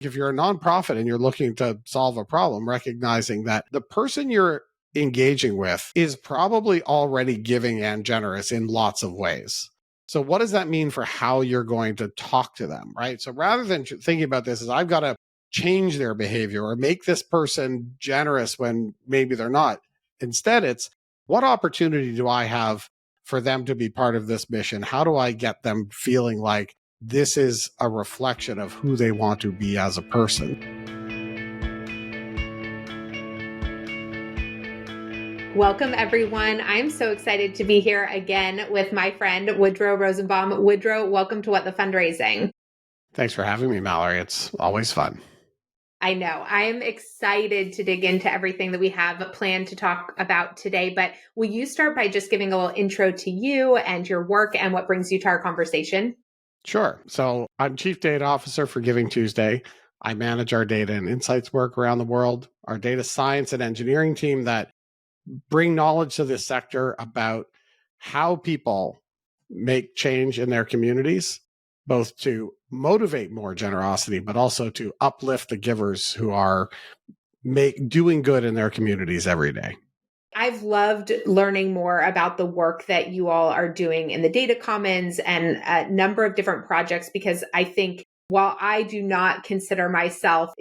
If you're a nonprofit and you're looking to solve a problem, recognizing that the person you're engaging with is probably already giving and generous in lots of ways. So what does that mean for how you're going to talk to them, right? So rather than thinking about this as I've got to change their behavior or make this person generous when maybe they're not, instead it's what opportunity do I have for them to be part of this mission? How do I get them feeling like this is a reflection of who they want to be as a person? Welcome, everyone. I'm so excited to be here again with my friend, Woodrow Rosenbaum. Woodrow, welcome to What the Fundraising. Thanks for having me, Mallory. It's always fun. I know. I'm excited to dig into everything that we have planned to talk about today, but will you start by just giving a little intro to you and your work and what brings you to our conversation? Sure. So I'm Chief Data Officer for GivingTuesday. I manage our data and insights work around the world, our data science and engineering team that bring knowledge to this sector about how people make change in their communities, both to motivate more generosity, but also to uplift the givers who are doing good in their communities every day. I've loved learning more about the work that you all are doing in the Data Commons and a number of different projects, because I think while I do not consider myself,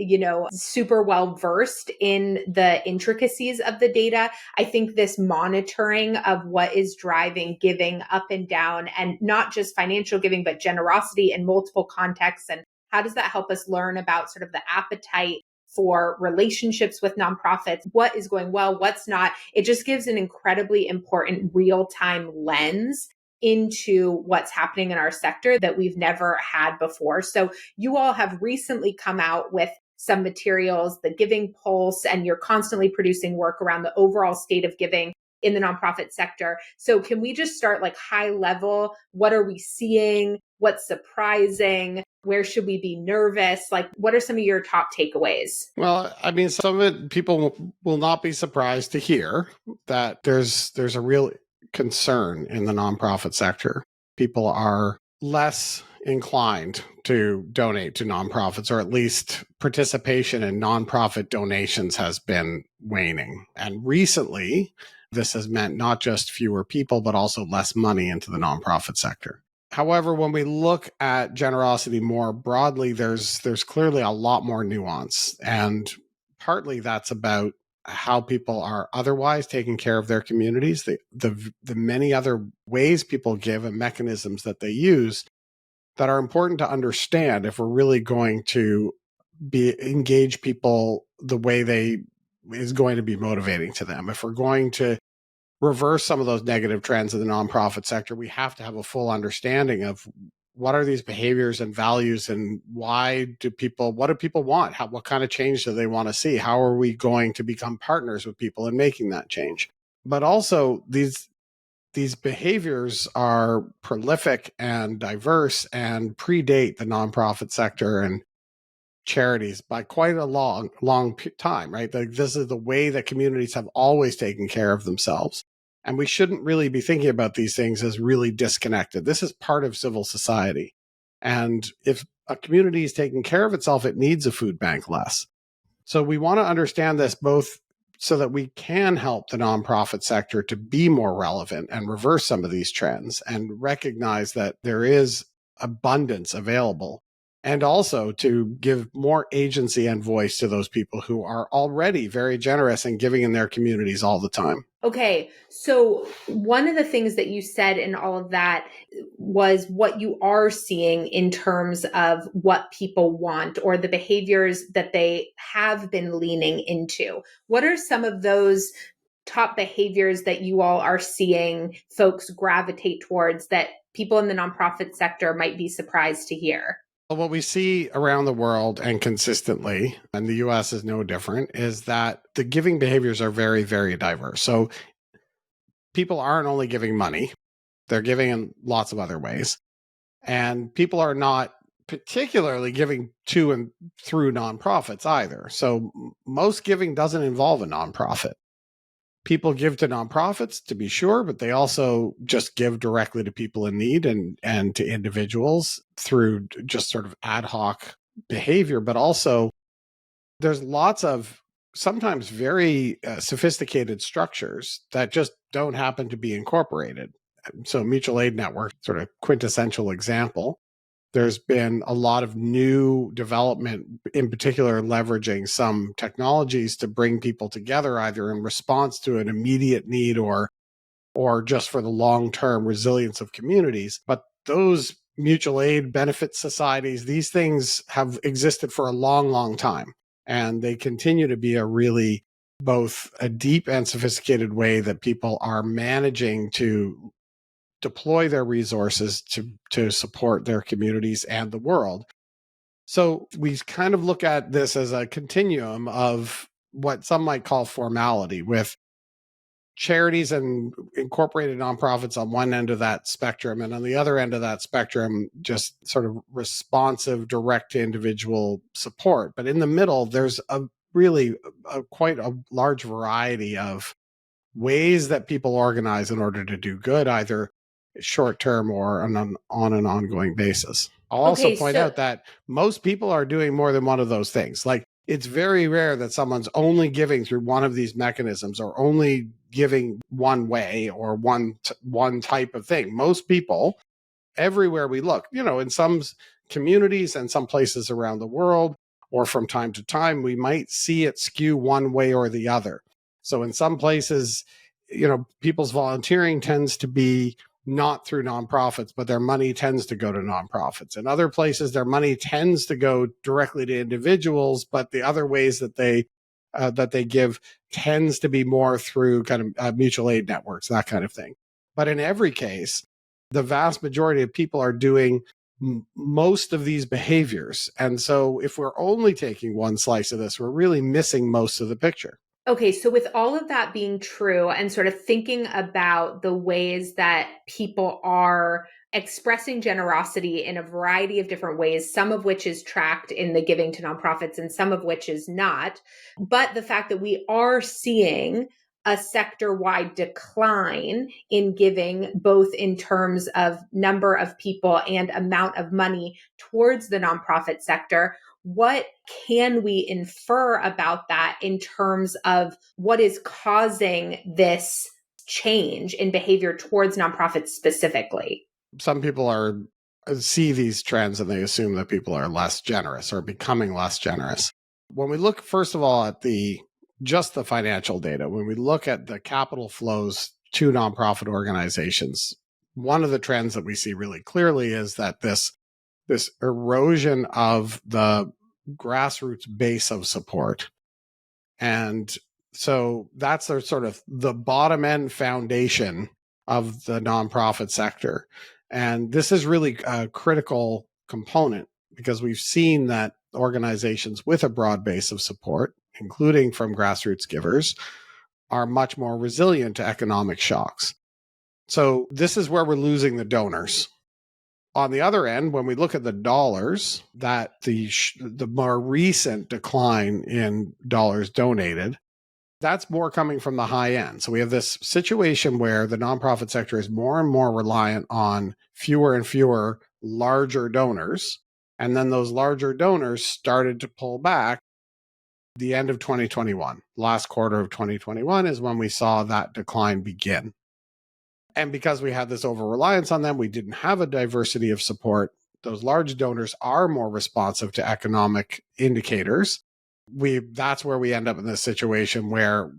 super well versed in the intricacies of the data, I think this monitoring of what is driving giving up and down, and not just financial giving, but generosity in multiple contexts. And how does that help us learn about sort of the appetite for relationships with nonprofits, what is going well, what's not? It just gives an incredibly important real-time lens into what's happening in our sector that we've never had before. So you all have recently come out with some materials, the Giving Pulse, and you're constantly producing work around the overall state of giving in the nonprofit sector. So can we just start like high level? What are we seeing? What's surprising? Where should we be nervous? Like, what are some of your top takeaways? Well, I mean, some of it people will not be surprised to hear that there's a real concern in the nonprofit sector. People are less inclined to donate to nonprofits, or at least participation in nonprofit donations has been waning. And recently, this has meant not just fewer people, but also less money into the nonprofit sector. However, when we look at generosity more broadly, there's clearly a lot more nuance. And partly that's about how people are otherwise taking care of their communities, the many other ways people give and mechanisms that they use that are important to understand if we're really going to engage people the way they is going to be motivating to them. If we're going to reverse some of those negative trends in the nonprofit sector, we have to have a full understanding of what are these behaviors and values, and what do people want? What kind of change do they want to see? How are we going to become partners with people in making that change? But also these behaviors are prolific and diverse and predate the nonprofit sector and charities by quite a long time, right? This is the way that communities have always taken care of themselves. And we shouldn't really be thinking about these things as really disconnected. This is part of civil society. And if a community is taking care of itself, it needs a food bank less. So we want to understand this both so that we can help the nonprofit sector to be more relevant and reverse some of these trends and recognize that there is abundance available, and also to give more agency and voice to those people who are already very generous and giving in their communities all the time. Okay, so one of the things that you said in all of that was what you are seeing in terms of what people want or the behaviors that they have been leaning into. What are some of those top behaviors that you all are seeing folks gravitate towards that people in the nonprofit sector might be surprised to hear? What we see around the world and consistently, and the US is no different, is that the giving behaviors are very, very diverse. So people aren't only giving money, they're giving in lots of other ways. And people are not particularly giving to and through nonprofits either. So most giving doesn't involve a nonprofit. People give to nonprofits, to be sure, but they also just give directly to people in need and to individuals through just sort of ad hoc behavior, but also there's lots of sometimes very sophisticated structures that just don't happen to be incorporated. So mutual aid network, sort of quintessential example. There's been a lot of new development, in particular leveraging some technologies to bring people together, either in response to an immediate need or just for the long-term resilience of communities. But those mutual aid benefit societies, these things have existed for a long, long time. And they continue to be a really both a deep and sophisticated way that people are managing to deploy their resources to support their communities and the world. So we kind of look at this as a continuum of what some might call formality, with charities and incorporated nonprofits on one end of that spectrum, and on the other end of that spectrum, just sort of responsive, direct to individual support. But in the middle, there's quite a large variety of ways that people organize in order to do good, either short term or on an ongoing basis. I'll also point out that most people are doing more than one of those things. Like, it's very rare that someone's only giving through one of these mechanisms, or only giving one way, or one type of thing. Most people, everywhere we look, in some communities and some places around the world, or from time to time, we might see it skew one way or the other. So in some places, people's volunteering tends to be not through nonprofits, but their money tends to go to nonprofits. In other places, their money tends to go directly to individuals, but the other ways that they give tends to be more through kind of mutual aid networks, that kind of thing. But in every case, the vast majority of people are doing most of these behaviors. And so if we're only taking one slice of this, we're really missing most of the picture. Okay, so with all of that being true, and sort of thinking about the ways that people are expressing generosity in a variety of different ways, some of which is tracked in the giving to nonprofits and some of which is not, but the fact that we are seeing a sector-wide decline in giving, both in terms of number of people and amount of money towards the nonprofit sector, what can we infer about that in terms of what is causing this change in behavior towards nonprofits specifically? Some people see these trends and they assume that people are less generous or becoming less generous. When we look, first of all, at just the financial data, when we look at the capital flows to nonprofit organizations, one of the trends that we see really clearly is that this erosion of the grassroots base of support. And so that's sort of the bottom end foundation of the nonprofit sector. And this is really a critical component, because we've seen that organizations with a broad base of support, including from grassroots givers, are much more resilient to economic shocks. So this is where we're losing the donors. On the other end, when we look at the dollars, that the more recent decline in dollars donated, that's more coming from the high end. So we have this situation where the nonprofit sector is more and more reliant on fewer and fewer larger donors. And then those larger donors started to pull back the end of 2021. Last quarter of 2021 is when we saw that decline begin. And because we had this over-reliance on them, we didn't have a diversity of support. Those large donors are more responsive to economic indicators. That's where we end up in this situation where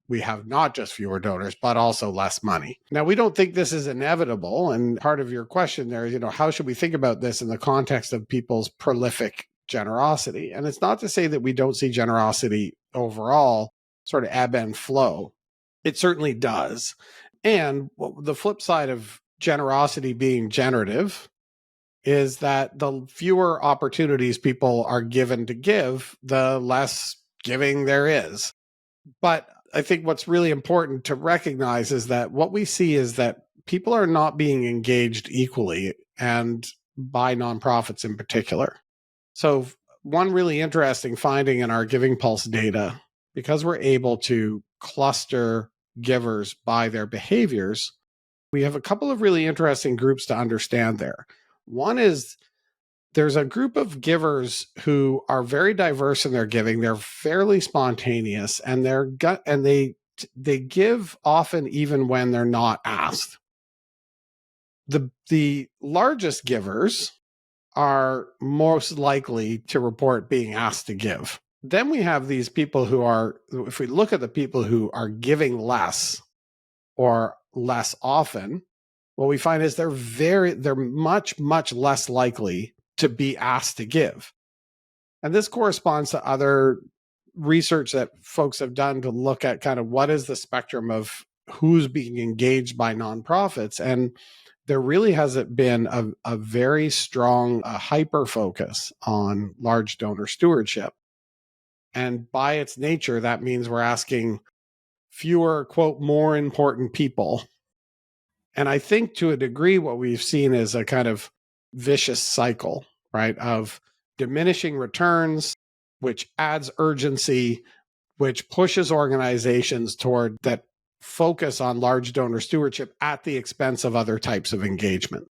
we have not just fewer donors, but also less money. Now, we don't think this is inevitable. And part of your question there is, how should we think about this in the context of people's prolific generosity? And it's not to say that we don't see generosity overall sort of ebb and flow. It certainly does. And the flip side of generosity being generative is that the fewer opportunities people are given to give, the less giving there is. But I think what's really important to recognize is that what we see is that people are not being engaged equally, and by nonprofits in particular. So one really interesting finding in our Giving Pulse data, because we're able to cluster givers by their behaviors, we have a couple of really interesting groups to understand there. One is there's a group of givers who are very diverse in their giving. They're fairly spontaneous, and they give often even when they're not asked. The largest givers are most likely to report being asked to give. Then we have these people who are, if we look at the people who are giving less or less often, what we find is they're much, much less likely to be asked to give. And this corresponds to other research that folks have done to look at kind of what is the spectrum of who's being engaged by nonprofits. And there really hasn't been a very strong hyper focus on large donor stewardship. And by its nature, that means we're asking fewer, quote, more important people. And I think to a degree, what we've seen is a kind of vicious cycle, right, of diminishing returns, which adds urgency, which pushes organizations toward that focus on large donor stewardship at the expense of other types of engagement.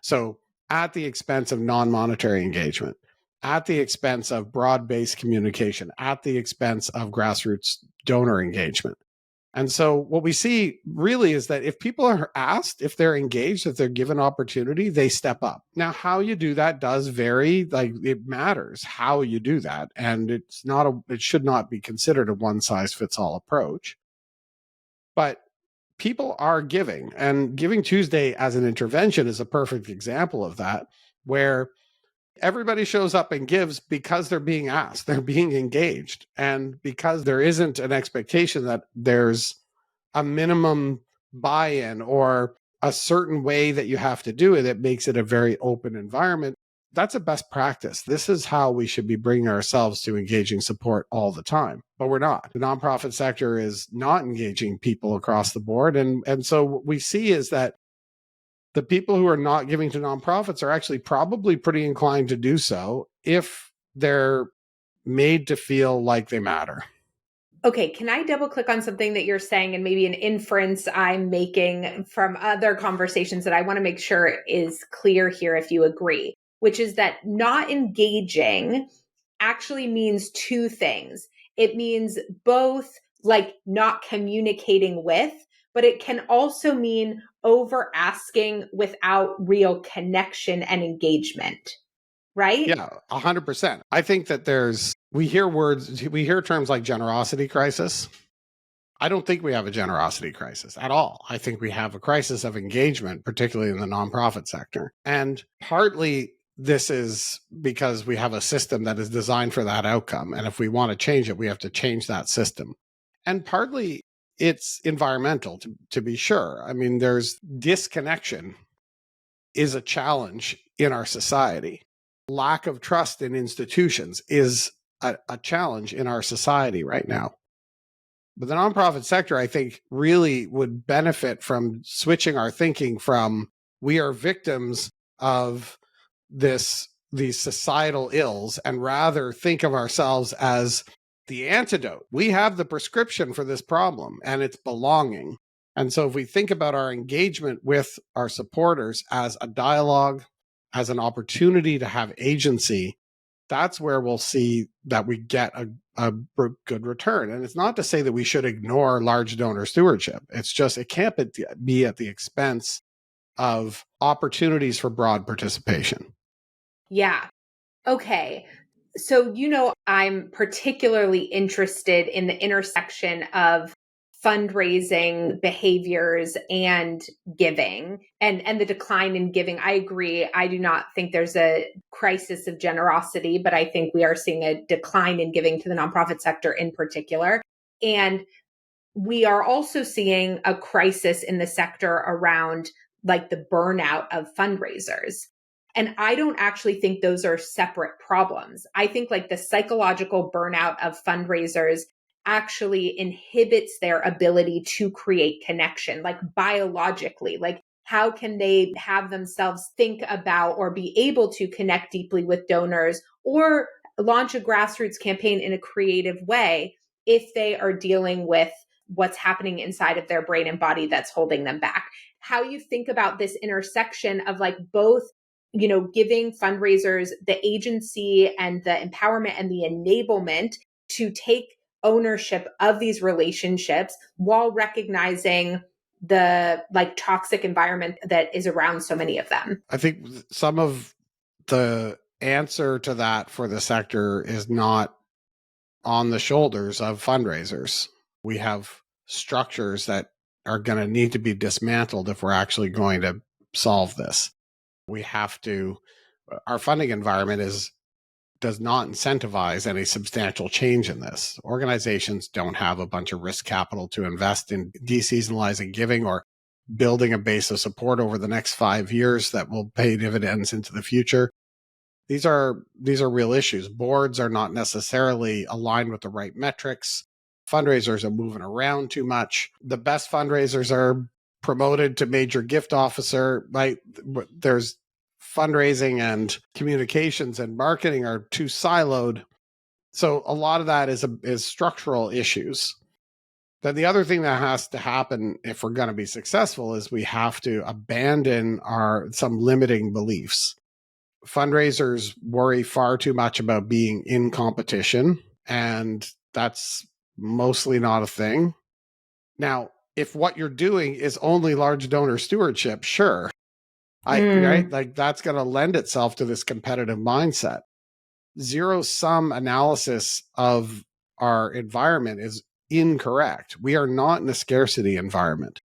So at the expense of non-monetary engagement, at the expense of broad-based communication, at the expense of grassroots donor engagement. And so what we see really is that if people are asked, if they're engaged, if they're given opportunity, they step up. Now, how you do that does vary. Like, it matters how you do that. And it should not be considered a one-size-fits-all approach. But people are giving, and Giving Tuesday as an intervention is a perfect example of that, where everybody shows up and gives because they're being asked, they're being engaged, and because there isn't an expectation that there's a minimum buy-in or a certain way that you have to do it, it makes it a very open environment. That's a best practice. This is how we should be bringing ourselves to engaging support all the time, but we're not. The nonprofit sector is not engaging people across the board. And so what we see is that the people who are not giving to nonprofits are actually probably pretty inclined to do so if they're made to feel like they matter. Okay, can I double click on something that you're saying and maybe an inference I'm making from other conversations that I want to make sure is clear here if you agree, which is that not engaging actually means two things. It means both like not communicating with, but it can also mean over asking without real connection and engagement, right? Yeah, 100%. I think that we hear terms like generosity crisis. I don't think we have a generosity crisis at all. I think we have a crisis of engagement, particularly in the nonprofit sector. And partly this is because we have a system that is designed for that outcome. And if we want to change it, we have to change that system. And partly it's environmental, to be sure. I mean, there's disconnection is a challenge in our society. Lack of trust in institutions is a challenge in our society right now. But the nonprofit sector, I think, really would benefit from switching our thinking from we are victims of these societal ills and rather think of ourselves as the antidote. We have the prescription for this problem, and it's belonging. And so if we think about our engagement with our supporters as a dialogue, as an opportunity to have agency, that's where we'll see that we get a good return. And it's not to say that we should ignore large donor stewardship. It's just, it can't be at the expense of opportunities for broad participation. Yeah. Okay. So, I'm particularly interested in the intersection of fundraising behaviors and giving and the decline in giving. I agree. I do not think there's a crisis of generosity, but I think we are seeing a decline in giving to the nonprofit sector in particular. And we are also seeing a crisis in the sector around like the burnout of fundraisers. And I don't actually think those are separate problems. I think like the psychological burnout of fundraisers actually inhibits their ability to create connection, like biologically. Like, how can they have themselves think about or be able to connect deeply with donors or launch a grassroots campaign in a creative way if they are dealing with what's happening inside of their brain and body that's holding them back? How you think about this intersection of like both giving fundraisers the agency and the empowerment and the enablement to take ownership of these relationships while recognizing the toxic environment that is around so many of them. I think some of the answer to that for the sector is not on the shoulders of fundraisers. We have structures that are going to need to be dismantled if we're actually going to solve this. Our funding environment does not incentivize any substantial change in this. Organizations don't have a bunch of risk capital to invest in deseasonalizing giving or building a base of support over the next 5 years that will pay dividends into the future. These are real issues. Boards are not necessarily aligned with the right metrics. Fundraisers are moving around too much. The best fundraisers are promoted to major gift officer. Right? There's fundraising and communications and marketing are too siloed. So a lot of that is structural issues. Then the other thing that has to happen if we're going to be successful is we have to abandon some limiting beliefs. Fundraisers worry far too much about being in competition, and that's mostly not a thing. Now, if what you're doing is only large donor stewardship, sure. Right? That's going to lend itself to this competitive mindset. Zero-sum analysis of our environment is incorrect. We are not in a scarcity environment.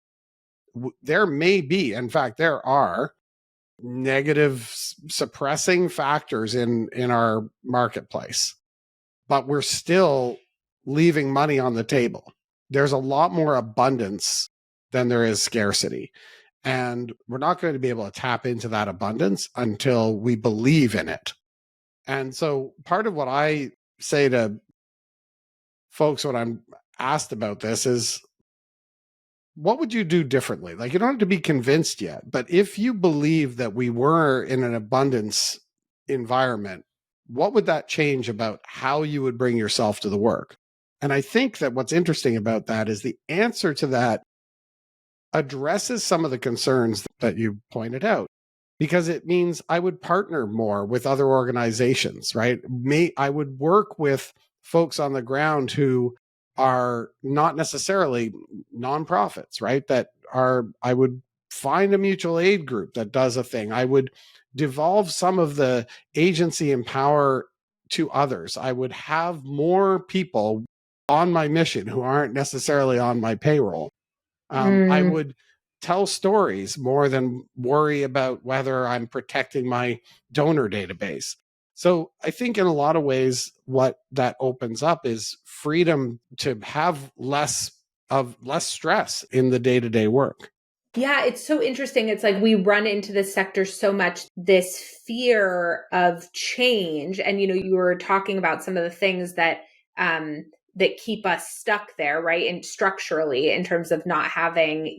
There may be, in fact, there are negative suppressing factors in our marketplace, but we're still leaving money on the table. There's a lot more abundance than there is scarcity. And we're not going to be able to tap into that abundance until we believe in it. And so part of what I say to folks when I'm asked about this is, what would you do differently? You don't have to be convinced yet, but if you believe that we were in an abundance environment, what would that change about how you would bring yourself to the work? And I think that what's interesting about that is the answer to that addresses some of the concerns that you pointed out, because it means I would partner more with other organizations, right? I would work with folks on the ground who are not necessarily nonprofits, right? I would find a mutual aid group that does a thing. I would devolve some of the agency and power to others. I would have more people on my mission who aren't necessarily on my payroll. I would tell stories more than worry about whether I'm protecting my donor database. So I think in a lot of ways, what that opens up is freedom to have less stress in the day-to-day work. Yeah, it's so interesting. It's we run into this sector so much, this fear of change. And, you were talking about some of the things that keep us stuck there, right? And structurally, in terms of not having,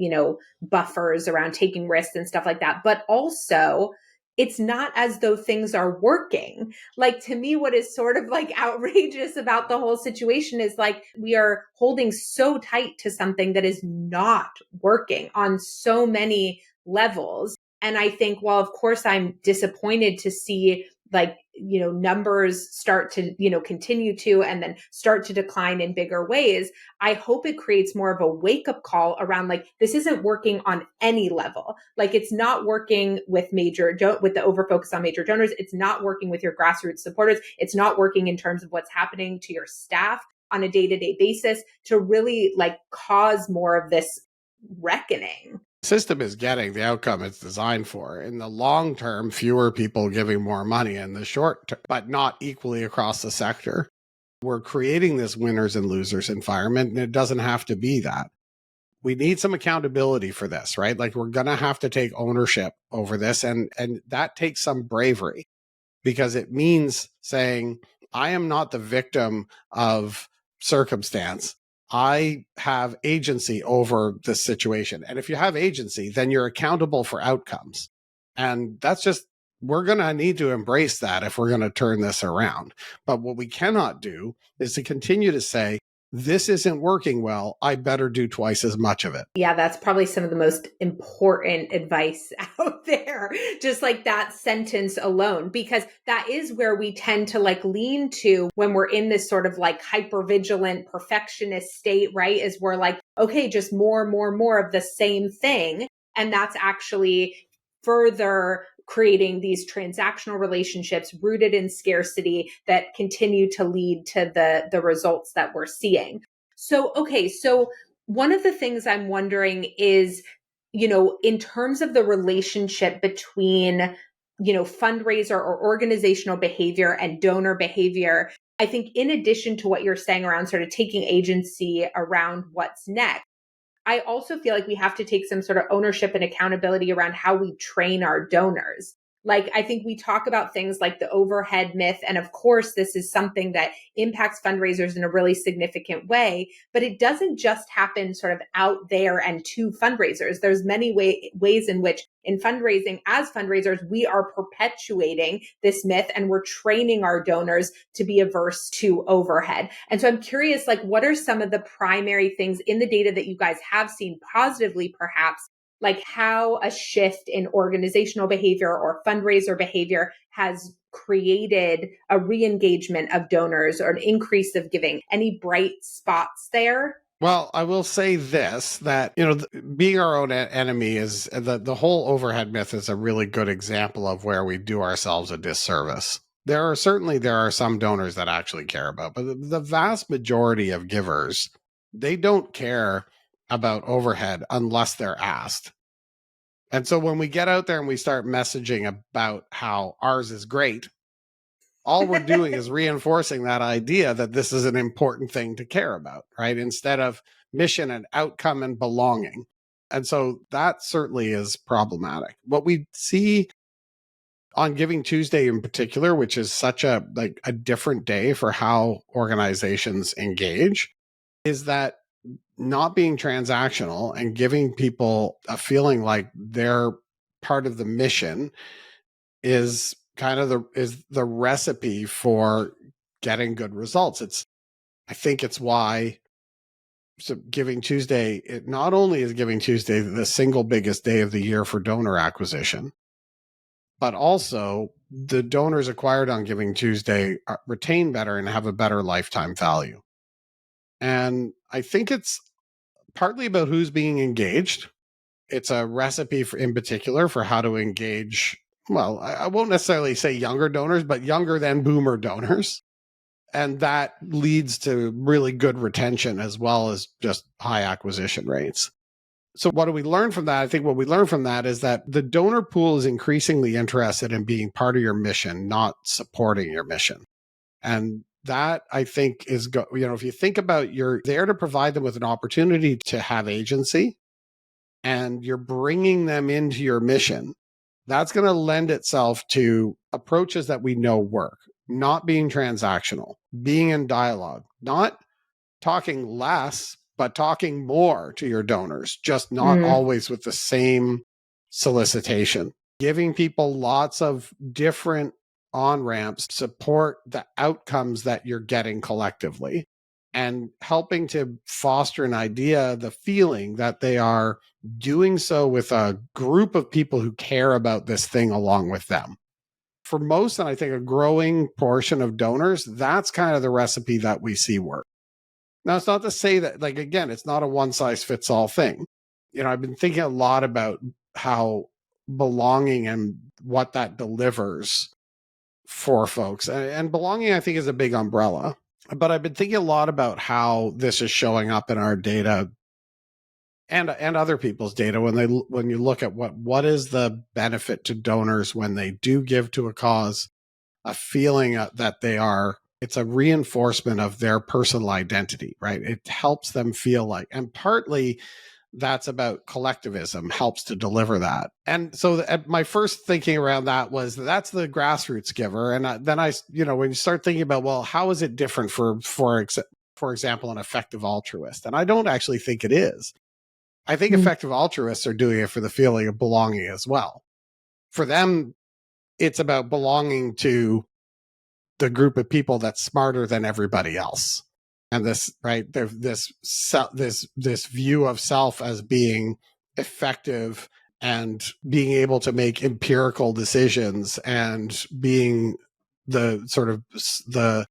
buffers around taking risks and stuff like that. But also, it's not as though things are working. To me, what is sort of outrageous about the whole situation is we are holding so tight to something that is not working on so many levels. And I think, well, of course, I'm disappointed to see numbers start to, continue to, and then start to decline in bigger ways. I hope it creates more of a wake up call around this isn't working on any level. It's not working with with the overfocus on major donors. It's not working with your grassroots supporters. It's not working in terms of what's happening to your staff on a day-to-day basis to really cause more of this reckoning. System is getting the outcome it's designed for. In the long term, fewer people giving more money. In the short term, but not equally across the sector. We're creating this winners and losers environment, and it doesn't have to be that. We need some accountability for this, right? We're going to have to take ownership over this, and that takes some bravery, because it means saying, I am not the victim of circumstance. I have agency over this situation. And if you have agency, then you're accountable for outcomes. And we're going to need to embrace that if we're going to turn this around. But what we cannot do is to continue to say, this isn't working well. I better do twice as much of it. Yeah, that's probably some of the most important advice out there. Just like that sentence alone, because that is where we tend to like lean to when we're in this sort of like hypervigilant perfectionist state, right? Is we're like, okay, just more of the same thing. And that's actually further creating these transactional relationships rooted in scarcity that continue to lead to the results that we're seeing. So, okay, so one of the things I'm wondering is, in terms of the relationship between, fundraiser or organizational behavior and donor behavior, I think in addition to what you're saying around sort of taking agency around what's next, I also feel like we have to take some sort of ownership and accountability around how we train our donors. Like, I think we talk about things like the overhead myth. And of course, this is something that impacts fundraisers in a really significant way, but it doesn't just happen sort of out there and to fundraisers. There's many ways in which in fundraising, as fundraisers, we are perpetuating this myth and we're training our donors to be averse to overhead. And so I'm curious, like, what are some of the primary things in the data that you guys have seen positively, perhaps, like how a shift in organizational behavior or fundraiser behavior has created a re-engagement of donors or an increase of giving? Any bright spots there? Well, I will say this, that, being our own enemy is the whole overhead myth is a really good example of where we do ourselves a disservice. There are some donors that actually care about, but the vast majority of givers, they don't care about overhead unless they're asked. And so when we get out there and we start messaging about how ours is great, all we're doing is reinforcing that idea that this is an important thing to care about, right? Instead of mission and outcome and belonging. And so that certainly is problematic. What we see on Giving Tuesday in particular, which is such a different day for how organizations engage, is that not being transactional and giving people a feeling like they're part of the mission is kind of the recipe for getting good results. I think it's why Giving Tuesday, it not only is Giving Tuesday the single biggest day of the year for donor acquisition, but also the donors acquired on Giving Tuesday retain better and have a better lifetime value. And I think it's partly about who's being engaged. It's a recipe in particular for how to engage. Well, I won't necessarily say younger donors, but younger than boomer donors. And that leads to really good retention as well as just high acquisition rates. So what do we learn from that? I think what we learn from that is that the donor pool is increasingly interested in being part of your mission, not supporting your mission. And that, I think, is, if you think about, you're there to provide them with an opportunity to have agency, and you're bringing them into your mission, that's going to lend itself to approaches that we know work, not being transactional, being in dialogue, not talking less, but talking more to your donors, just not always with the same solicitation, giving people lots of different on-ramps to support the outcomes that you're getting collectively, and helping to foster an idea, the feeling that they are doing so with a group of people who care about this thing along with them. For most, and I think a growing portion of donors, that's kind of the recipe that we see work. Now, it's not to say that, again, it's not a one-size-fits-all thing. I've been thinking a lot about how belonging and what that delivers for folks. And belonging, I think, is a big umbrella. But I've been thinking a lot about how this is showing up in our data and other people's data when you look at what is the benefit to donors when they do give to a cause, a feeling that it's a reinforcement of their personal identity, right? It helps them feel like, and partly that's about collectivism, helps to deliver that. And so my first thinking around that was that's the grassroots giver. And then when you start thinking about, well, how is it different for example, an effective altruist? And I don't actually think it is. I think effective altruists are doing it for the feeling of belonging as well. For them, it's about belonging to the group of people that's smarter than everybody else. and this, right, this view of self as being effective and being able to make empirical decisions and being the sort of the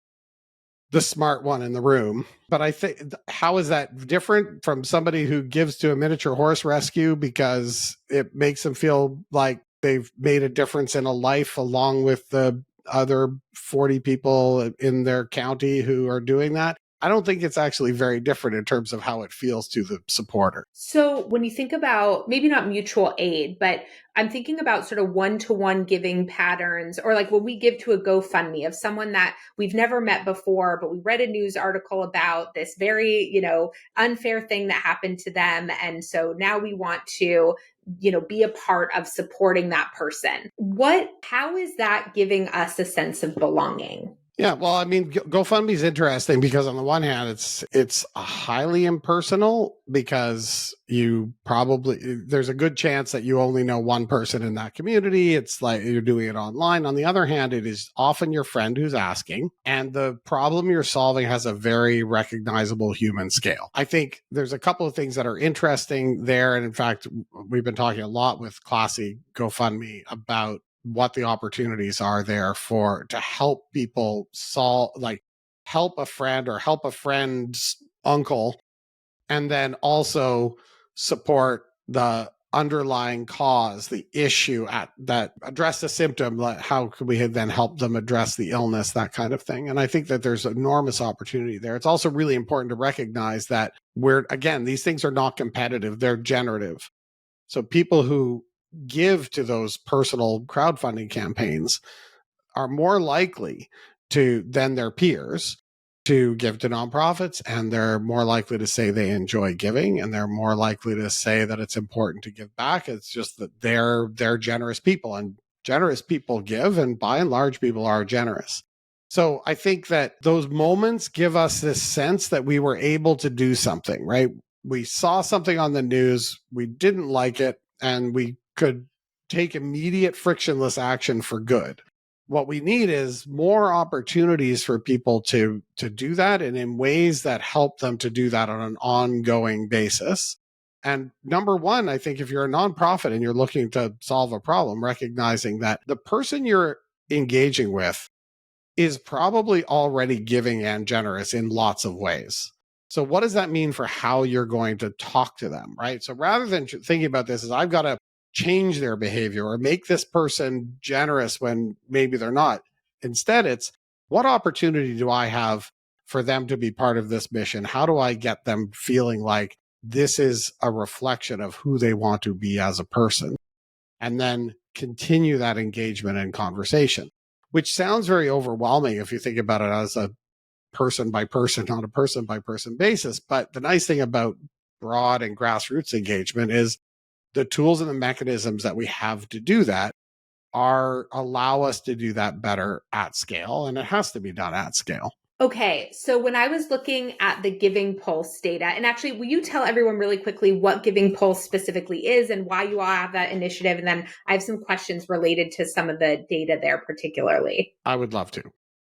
smart one in the room. But I think, how is that different from somebody who gives to a miniature horse rescue because it makes them feel like they've made a difference in a life along with the other 40 people in their county who are doing that? I don't think it's actually very different in terms of how it feels to the supporter. So when you think about maybe not mutual aid, but I'm thinking about sort of one-to-one giving patterns, or like when we give to a GoFundMe of someone that we've never met before, but we read a news article about this very, unfair thing that happened to them. And so now we want to, be a part of supporting that person. How is that giving us a sense of belonging? Yeah, well, I mean, GoFundMe is interesting because on the one hand, it's highly impersonal because there's a good chance that you only know one person in that community. It's like you're doing it online. On the other hand, it is often your friend who's asking, and the problem you're solving has a very recognizable human scale. I think there's a couple of things that are interesting there. And in fact, we've been talking a lot with Classy GoFundMe about what the opportunities are there to help people help a friend or help a friend's uncle, and then also support the underlying cause, the issue that address the symptom. How could we then help them address the illness, that kind of thing? And I think that there's enormous opportunity there. It's also really important to recognize that these things are not competitive, they're generative. So people who give to those personal crowdfunding campaigns are more likely than their peers to give to nonprofits, and they're more likely to say they enjoy giving, and they're more likely to say that it's important to give back. It's just that they're generous people, and generous people give, and by and large, people are generous. So I think that those moments give us this sense that we were able to do something, right? We saw something on the news, we didn't like it, and we could take immediate frictionless action for good. What we need is more opportunities for people to do that, and in ways that help them to do that on an ongoing basis. And number one, I think if you're a nonprofit and you're looking to solve a problem, recognizing that the person you're engaging with is probably already giving and generous in lots of ways. So what does that mean for how you're going to talk to them, right? So rather than thinking about this as I've got to change their behavior or make this person generous when maybe they're not, instead it's, what opportunity do I have for them to be part of this mission? How do I get them feeling like this is a reflection of who they want to be as a person? And then continue that engagement and conversation, which sounds very overwhelming if you think about it as a person by person, on a person by person basis. But the nice thing about broad and grassroots engagement is the tools and the mechanisms that we have to do that allow us to do that better at scale. And it has to be done at scale. Okay, so when I was looking at the Giving Pulse data, and actually, will you tell everyone really quickly what Giving Pulse specifically is and why you all have that initiative? And then I have some questions related to some of the data there particularly. I would love to.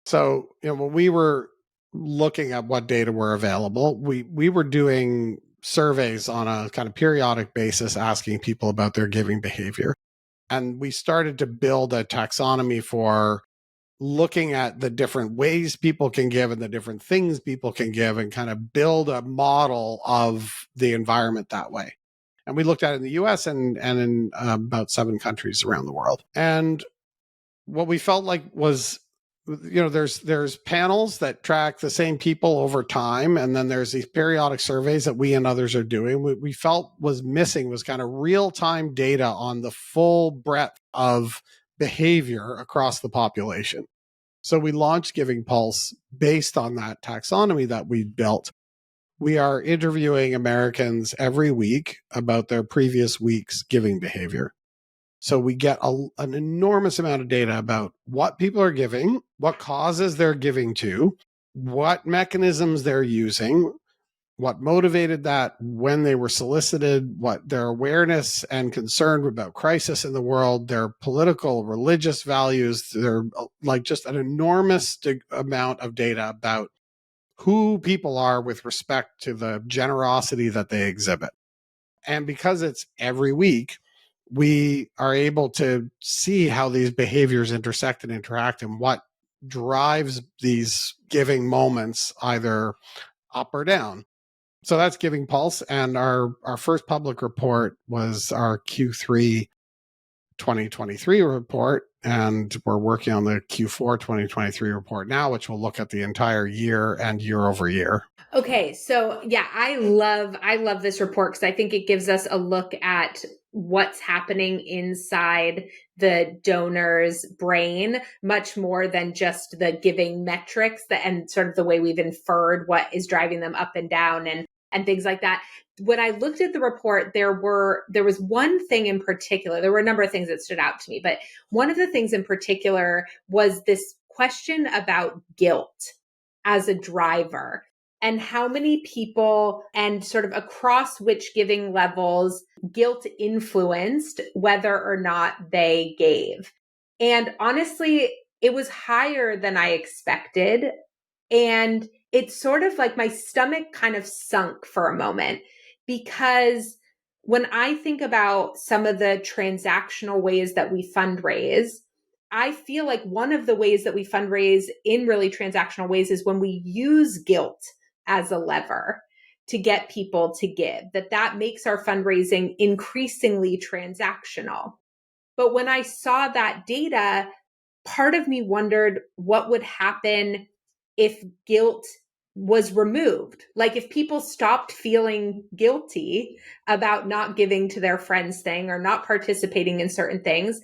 So, when we were looking at what data were available, we were doing surveys on a kind of periodic basis, asking people about their giving behavior. And we started to build a taxonomy for looking at the different ways people can give and the different things people can give, and kind of build a model of the environment that way. And we looked at it in the US and in about 7 countries around the world. And what we felt like was, there's panels that track the same people over time, and then there's these periodic surveys that we and others are doing. What we felt was missing was kind of real-time data on the full breadth of behavior across the population. So we launched Giving Pulse based on that taxonomy that we built. We are interviewing Americans every week about their previous week's giving behavior. So we get an enormous amount of data about what people are giving, what causes they're giving to, what mechanisms they're using, what motivated that when they were solicited, what their awareness and concern about crisis in the world, their political, religious values. They're like just an enormous amount of data about who people are with respect to the generosity that they exhibit. And because it's every week, we are able to see how these behaviors intersect and interact and what drives these giving moments either up or down. So that's Giving Pulse. And our first public report was our Q3 2023 report. And we're working on the Q4 2023 report now, which will look at the entire year and year over year. Okay, so yeah, I love this report because I think it gives us a look at what's happening inside the donor's brain, much more than just the giving metrics and sort of the way we've inferred what is driving them up and down and things like that. When I looked at the report, there was one thing in particular. There were a number of things that stood out to me, but one of the things in particular was this question about guilt as a driver. And how many people and sort of across which giving levels guilt influenced whether or not they gave. And honestly, it was higher than I expected. And it's sort of like my stomach kind of sunk for a moment, because when I think about some of the transactional ways that we fundraise, I feel like one of the ways that we fundraise in really transactional ways is when we use guilt as a lever to get people to give, that makes our fundraising increasingly transactional. But when I saw that data, part of me wondered what would happen if guilt was removed. Like if people stopped feeling guilty about not giving to their friends thing or not participating in certain things,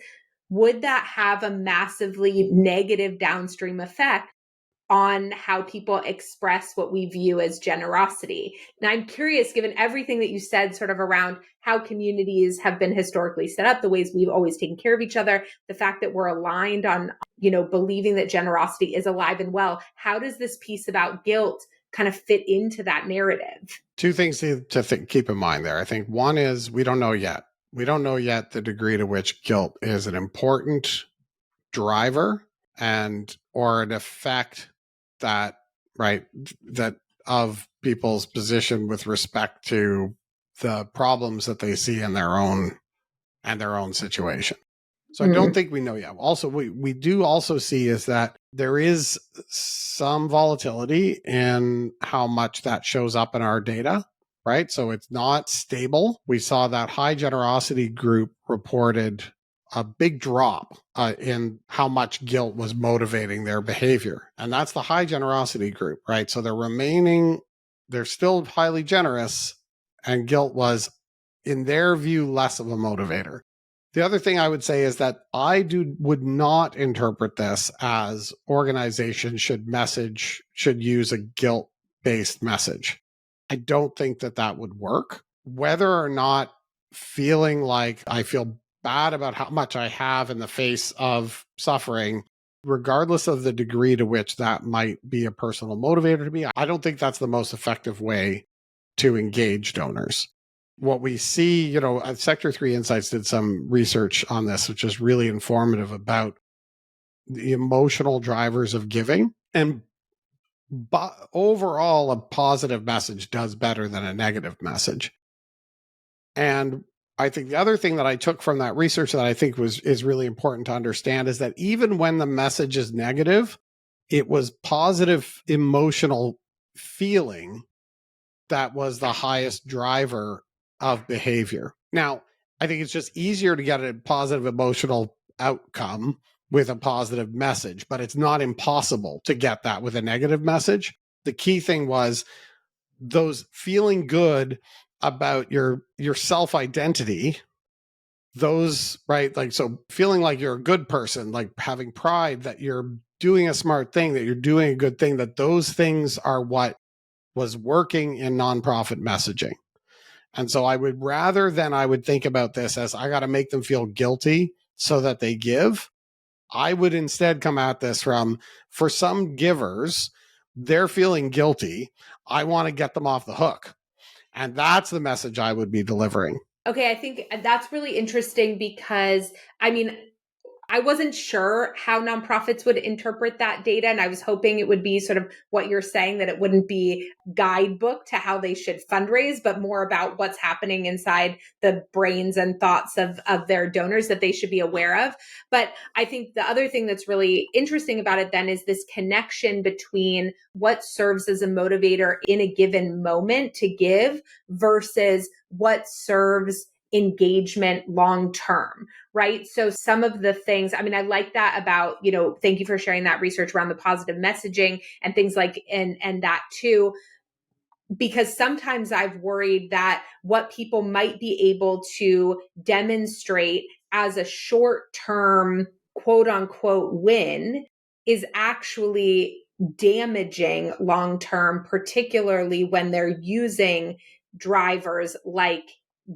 would that have a massively negative downstream effect on how people express what we view as generosity? Now, I'm curious, given everything that you said sort of around how communities have been historically set up, the ways we've always taken care of each other, the fact that we're aligned on, believing that generosity is alive and well, how does this piece about guilt kind of fit into that narrative? Two things to keep in mind there. I think one is we don't know yet. We don't know yet the degree to which guilt is an important driver or an effect that of people's position with respect to the problems that they see in their own situation. So I don't think we know yet. Also, we do also see is that there is some volatility in how much that shows up in our data, right? So it's not stable. We saw that high generosity group reported a big drop in how much guilt was motivating their behavior. And that's the high generosity group, right? So they're still highly generous, and guilt was, in their view, less of a motivator. The other thing I would say is that would not interpret this as organizations should use a guilt-based message. I don't think that would work. Whether or not feeling like I feel bad about how much I have in the face of suffering, regardless of the degree to which that might be a personal motivator to me, I don't think that's the most effective way to engage donors. What we see, Sector 3 Insights did some research on this, which is really informative about the emotional drivers of giving. And overall, a positive message does better than a negative message. And I think the other thing that I took from that research that I think is really important to understand is that even when the message is negative, it was positive emotional feeling that was the highest driver of behavior. Now, I think it's just easier to get a positive emotional outcome with a positive message, but it's not impossible to get that with a negative message. The key thing was those feeling good about your self-identity, those, right? Like, so feeling like you're a good person, like having pride that you're doing a smart thing, that you're doing a good thing, that those things are what was working in nonprofit messaging. And so I would think about this as I got to make them feel guilty so that they give. I would instead come at this for some givers, they're feeling guilty. I want to get them off the hook. And that's the message I would be delivering. Okay, I think that's really interesting because, I wasn't sure how nonprofits would interpret that data. And I was hoping it would be sort of what you're saying, that it wouldn't be guidebook to how they should fundraise, but more about what's happening inside the brains and thoughts of their donors that they should be aware of. But I think the other thing that's really interesting about it then is this connection between what serves as a motivator in a given moment to give versus what serves engagement long term, right? So some of the things, I mean, I like that about, thank you for sharing that research around the positive messaging and things like, and that too, because sometimes I've worried that what people might be able to demonstrate as a short-term quote unquote win is actually damaging long-term, particularly when they're using drivers like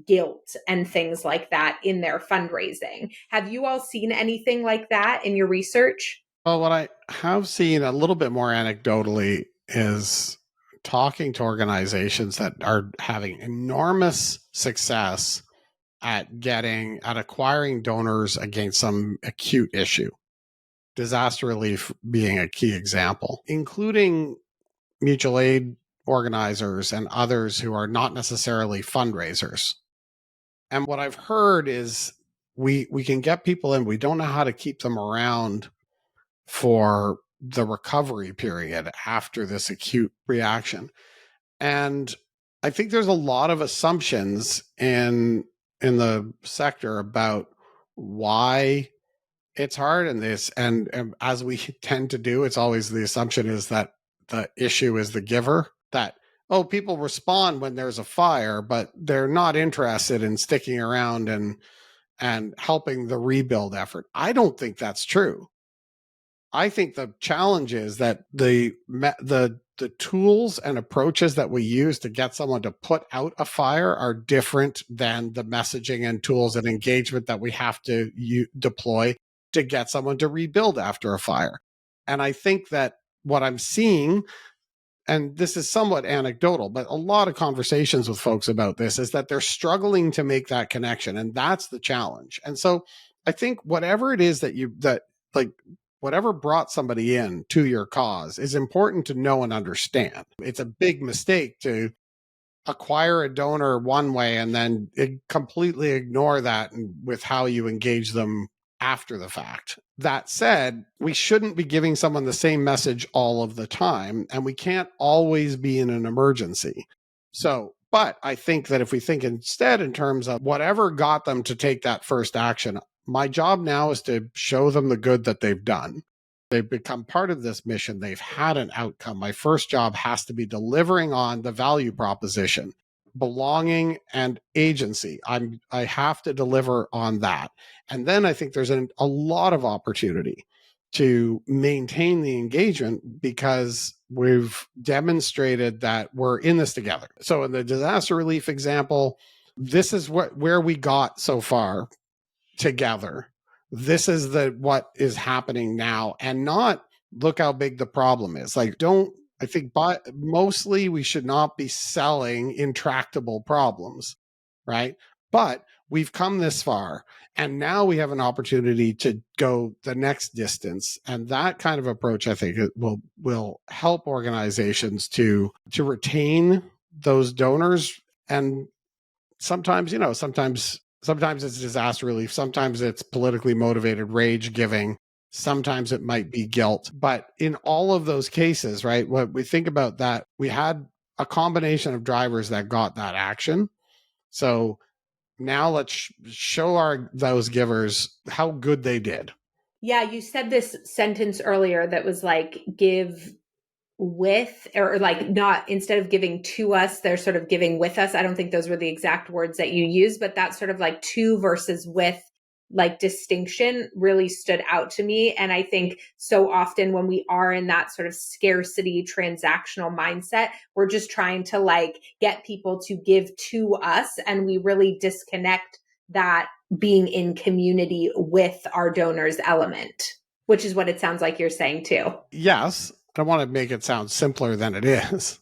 guilt and things like that in their fundraising. Have you all seen anything like that in your research? Well, what I have seen a little bit more anecdotally is talking to organizations that are having enormous success at acquiring donors against some acute issue, disaster relief being a key example, including mutual aid organizers and others who are not necessarily fundraisers. And what I've heard is we can get people in, we don't know how to keep them around for the recovery period after this acute reaction. And I think there's a lot of assumptions in the sector about why it's hard in this. And as we tend to do, it's always the assumption is that the issue is the giver, that, oh, people respond when there's a fire, but they're not interested in sticking around and helping the rebuild effort. I don't think that's true. I think the challenge is that the tools and approaches that we use to get someone to put out a fire are different than the messaging and tools and engagement that we have to deploy to get someone to rebuild after a fire. And I think that what I'm seeing, and this is somewhat anecdotal, but a lot of conversations with folks about this, is that they're struggling to make that connection. And that's the challenge. And so I think whatever it is whatever brought somebody in to your cause is important to know and understand. It's a big mistake to acquire a donor one way and then completely ignore that with how you engage them after the fact. That said, we shouldn't be giving someone the same message all of the time, and we can't always be in an emergency. So, but I think that if we think instead in terms of whatever got them to take that first action, my job now is to show them the good that they've done. They've become part of this mission. They've had an outcome. My first job has to be delivering on the value proposition, belonging and agency. I have to deliver on that. And then I think there's a lot of opportunity to maintain the engagement because we've demonstrated that we're in this together. So in the disaster relief example, this is where we got so far together. This is what is happening now, and not look how big the problem is. I think mostly we should not be selling intractable problems, right? But we've come this far, and now we have an opportunity to go the next distance. And that kind of approach, I think, will help organizations to retain those donors. And sometimes it's disaster relief. Sometimes it's politically motivated rage giving. Sometimes it might be guilt. But in all of those cases, right, what we think about that, we had a combination of drivers that got that action. So now let's show those givers how good they did. Yeah, you said this sentence earlier that was like, give with, or like, not, instead of giving to us, they're sort of giving with us. I don't think those were the exact words that you used, but that sort of like to versus with like distinction really stood out to me. And I think so often when we are in that sort of scarcity transactional mindset, we're just trying to like get people to give to us, and we really disconnect that being in community with our donors element, which is what it sounds like you're saying too. Yes. I want to make it sound simpler than it is.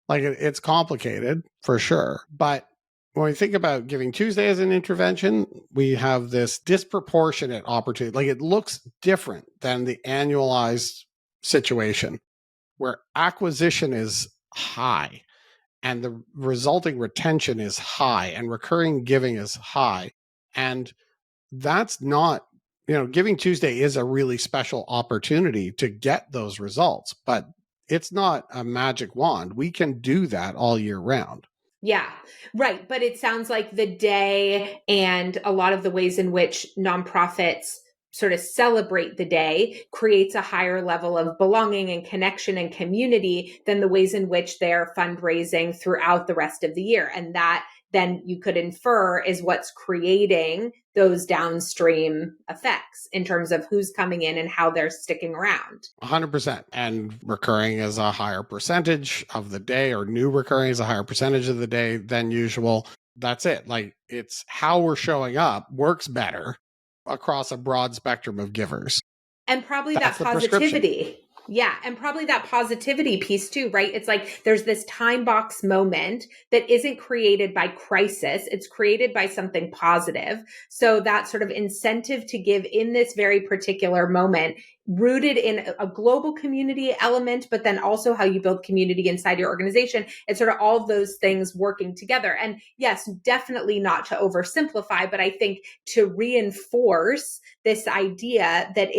Like it's complicated for sure, but when we think about Giving Tuesday as an intervention, we have this disproportionate opportunity. Like, it looks different than the annualized situation where acquisition is high and the resulting retention is high and recurring giving is high. And that's not, Giving Tuesday is a really special opportunity to get those results, but it's not a magic wand. We can do that all year round. Yeah, right. But it sounds like the day and a lot of the ways in which nonprofits sort of celebrate the day creates a higher level of belonging and connection and community than the ways in which they're fundraising throughout the rest of the year. And that then you could infer is what's creating those downstream effects in terms of who's coming in and how they're sticking around. 100%. And recurring is a higher percentage of the day, or new recurring is a higher percentage of the day than usual. That's it. Like, it's how we're showing up works better across a broad spectrum of givers. And probably That's that the prescription. positivity. Yeah. And probably that positivity piece too, right? It's like there's this time box moment that isn't created by crisis. It's created by something positive. So that sort of incentive to give in this very particular moment, rooted in a global community element, but then also how you build community inside your organization. It's sort of all of those things working together. And yes, definitely not to oversimplify, but I think to reinforce this idea that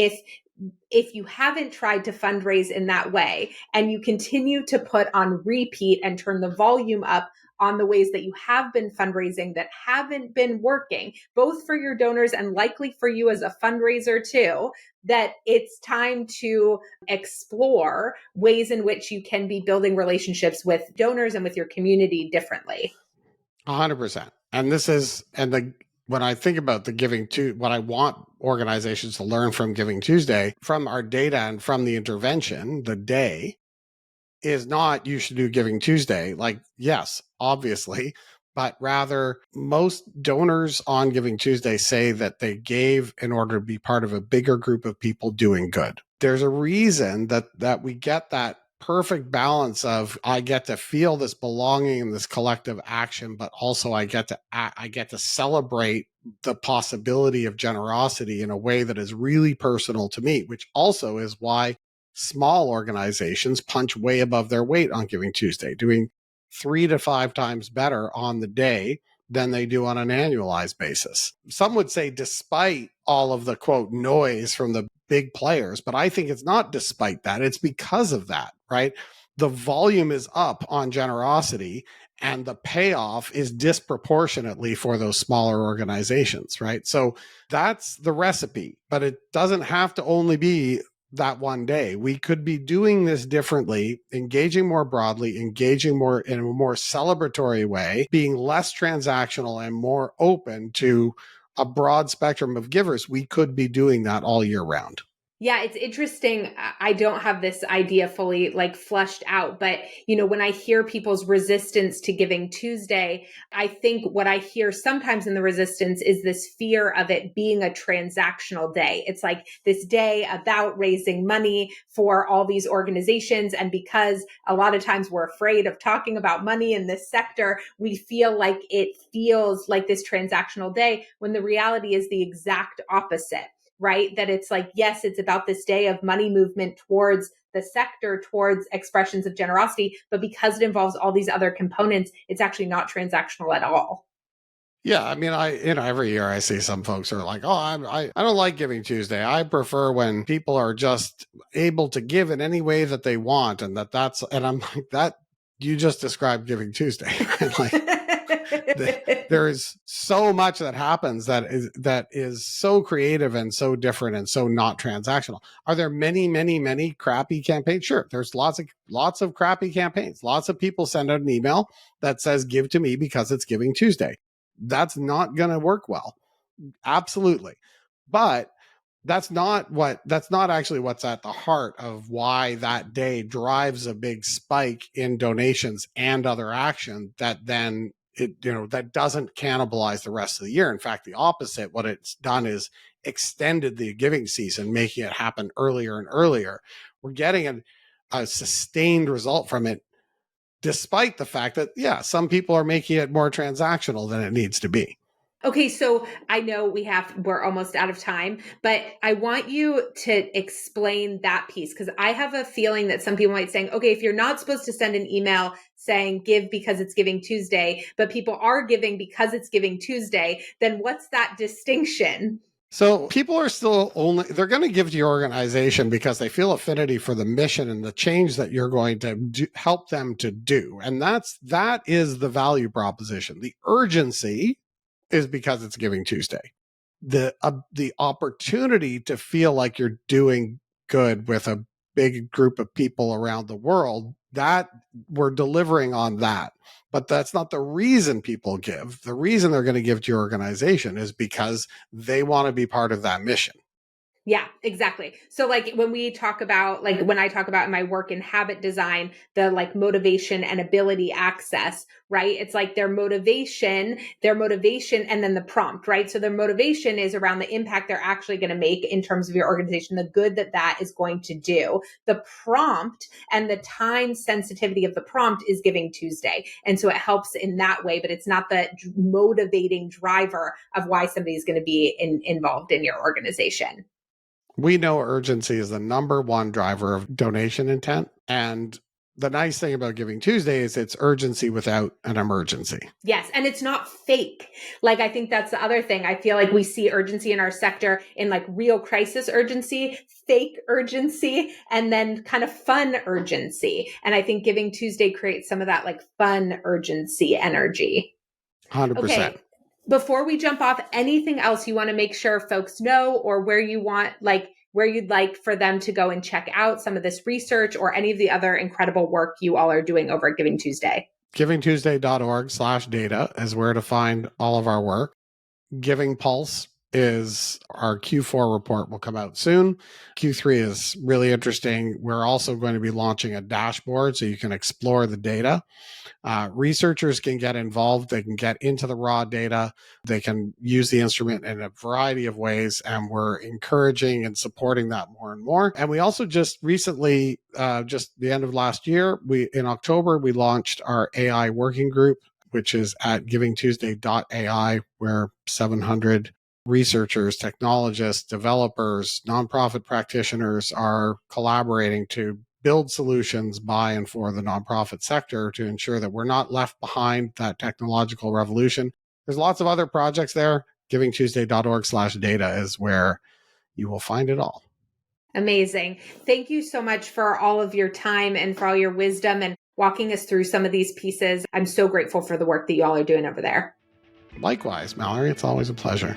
if you haven't tried to fundraise in that way and you continue to put on repeat and turn the volume up on the ways that you have been fundraising that haven't been working, both for your donors and likely for you as a fundraiser too, that it's time to explore ways in which you can be building relationships with donors and with your community differently. 100%. And when I think about the what I want organizations to learn from Giving Tuesday, from our data and from the intervention, the day is not you should do Giving Tuesday. Like, yes, obviously, but rather most donors on Giving Tuesday say that they gave in order to be part of a bigger group of people doing good. There's a reason that we get that perfect balance of, I get to feel this belonging and this collective action, but also I get to celebrate the possibility of generosity in a way that is really personal to me, which also is why small organizations punch way above their weight on Giving Tuesday, doing 3 to 5 times better on the day than they do on an annualized basis. Some would say despite all of the quote noise from the big players, but I think it's not despite that. It's because of that, right? The volume is up on generosity and the payoff is disproportionately for those smaller organizations, right? So that's the recipe, but it doesn't have to only be that one day. We could be doing this differently, engaging more broadly, engaging more in a more celebratory way, being less transactional and more open to a broad spectrum of givers. We could be doing that all year round. Yeah, it's interesting. I don't have this idea fully fleshed out, but when I hear people's resistance to Giving Tuesday, I think what I hear sometimes in the resistance is this fear of it being a transactional day. It's like this day about raising money for all these organizations. And because a lot of times we're afraid of talking about money in this sector, we feel like it feels like this transactional day when the reality is the exact opposite. Right? That it's like, yes, it's about this day of money movement towards the sector, towards expressions of generosity, but because it involves all these other components, it's actually not transactional at all. Yeah, I mean, every year I see some folks who are like, "Oh, I don't like Giving Tuesday. I prefer when people are just able to give in any way that they want," and I'm like, that you just described Giving Tuesday. There is so much that happens that is so creative and so different and so not transactional. Are there many, many, many crappy campaigns? Sure, there's lots of crappy campaigns. Lots of people send out an email that says "Give to me" because it's Giving Tuesday. That's not going to work well. Absolutely. But that's not actually what's at the heart of why that day drives a big spike in donations and other action that then that doesn't cannibalize the rest of the year. In fact, the opposite. What it's done is extended the giving season, making it happen earlier and earlier. We're getting a sustained result from it despite the fact that, yeah, some people are making it more transactional than it needs to be. Okay, so I know we're almost out of time, but I want you to explain that piece, because I have a feeling that some people might say, okay, if you're not supposed to send an email saying give because it's Giving Tuesday, but people are giving because it's Giving Tuesday, then what's that distinction? So people are still they're going to give to your organization because they feel affinity for the mission and the change that you're going to help them to do. And that is the value proposition. The urgency is because it's Giving Tuesday. The opportunity to feel like you're doing good with a big group of people around the world, that we're delivering on that. But that's not the reason people give. The reason they're going to give to your organization is because they want to be part of that mission. Yeah, exactly. So like when I talk about my work in habit design, the like motivation and ability access, right? It's like their motivation, and then the prompt, right? So their motivation is around the impact they're actually going to make in terms of your organization, the good that is going to do. The prompt and the time sensitivity of the prompt is Giving Tuesday. And so it helps in that way, but it's not the motivating driver of why somebody is going to be involved in your organization. We know urgency is the number one driver of donation intent. And the nice thing about Giving Tuesday is it's urgency without an emergency. Yes. And it's not fake. Like, I think that's the other thing. I feel like we see urgency in our sector in like real crisis urgency, fake urgency, and then kind of fun urgency. And I think Giving Tuesday creates some of that like fun urgency energy. 100%. Okay. Before we jump off, anything else you want to make sure folks know, or where you'd like for them to go and check out some of this research or any of the other incredible work you all are doing over at Giving Tuesday? GivingTuesday.org/data is where to find all of our work. Giving Pulse is our Q4 report, will come out soon. Q3 is really interesting. We're also going to be launching a dashboard so you can explore the data. Researchers can get involved. They can get into the raw data. They can use the instrument in a variety of ways, and we're encouraging and supporting that more and more. And we also just recently, just the end of last year, in October, we launched our AI working group, which is at GivingTuesday.ai, where 700 researchers, technologists, developers, nonprofit practitioners are collaborating to build solutions by and for the nonprofit sector to ensure that we're not left behind that technological revolution. There's lots of other projects there. GivingTuesday.org/data is where you will find it all. Amazing. Thank you so much for all of your time and for all your wisdom and walking us through some of these pieces. I'm so grateful for the work that you all are doing over there. Likewise, Mallory, it's always a pleasure.